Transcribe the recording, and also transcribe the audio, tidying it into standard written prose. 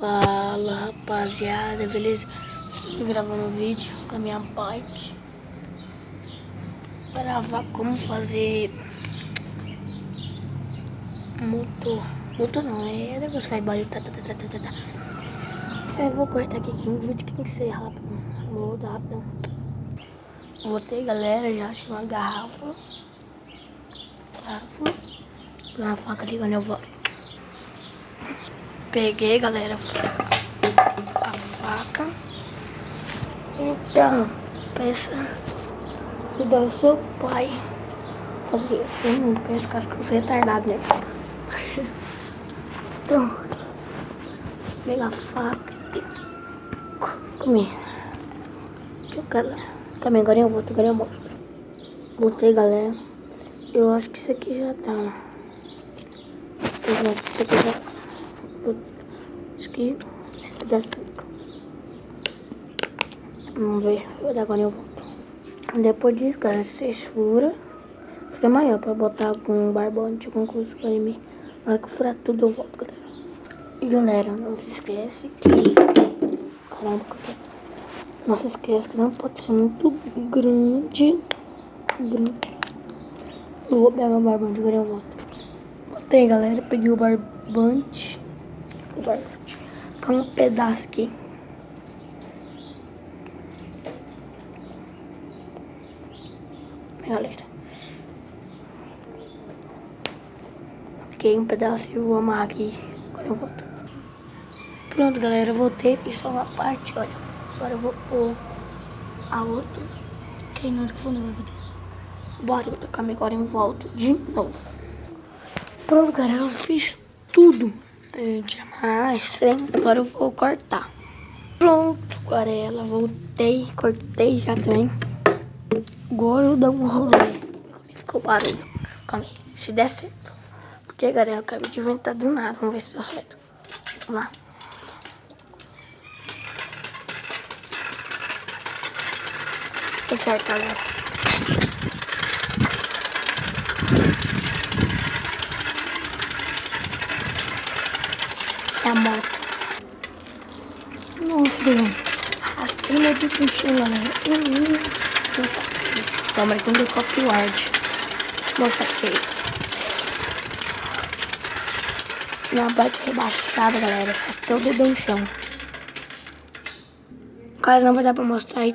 Fala, rapaziada, beleza? Estou gravando um vídeo com a minha bike para gravar como fazer motor não, é negócio que faz barulho, tá. Eu vou cortar aqui um vídeo que tem que ser rápido, vou rodar rápido. Voltei, galera, já achei uma garrafa, uma faca ali quando eu volto. Peguei, galera, a faca. Então, peça do seu pai fazer assim, não pensa que eu sou retardado, né? Então, pegar a faca e comer. Calma, agora eu volto, agora eu mostro. Voltei, galera. Eu acho que isso aqui já tá. Eu acho que isso aqui já. Acho que isso dá certo. Vamos ver, agora eu volto. Depois disso, galera, vocês fura maior pra botar com barbante, alguma coisa pra mim. Na hora que eu furar tudo, eu volto, galera. E galera, não se esquece que. Caramba, não se esquece que não pode ser muito grande. Eu vou pegar o barbante, agora eu volto. Botei, galera, peguei o barbante. Fica um pedaço aqui. Galera, fiquei um pedaço e vou amarrar aqui. Agora eu volto. Pronto, galera, eu voltei, fiz só uma parte, olha. Agora eu vou pôr a outra. Que na hora que for não vai fazer. Bora, eu tocar agora eu volto de novo. Pronto, galera, eu fiz tudo de amarrar, sem. Agora eu vou cortar. Pronto, galera, voltei, cortei já também. Agora eu dou um rolê. Ficou barulho. Calma aí, se der certo. Porque, galera, eu acabei de inventar do nada. Vamos ver se deu certo. Vamos lá. Deu certo, galera. É a moto. Nossa, Deus. Arrastei meu dedo no chão, galera. Vou mostrar pra vocês. Toma aqui no copyright. Deixa eu mostrar pra vocês. Minha bike rebaixada, galera. Arrastei o dedo no chão. Cara, não vai dar pra mostrar aí.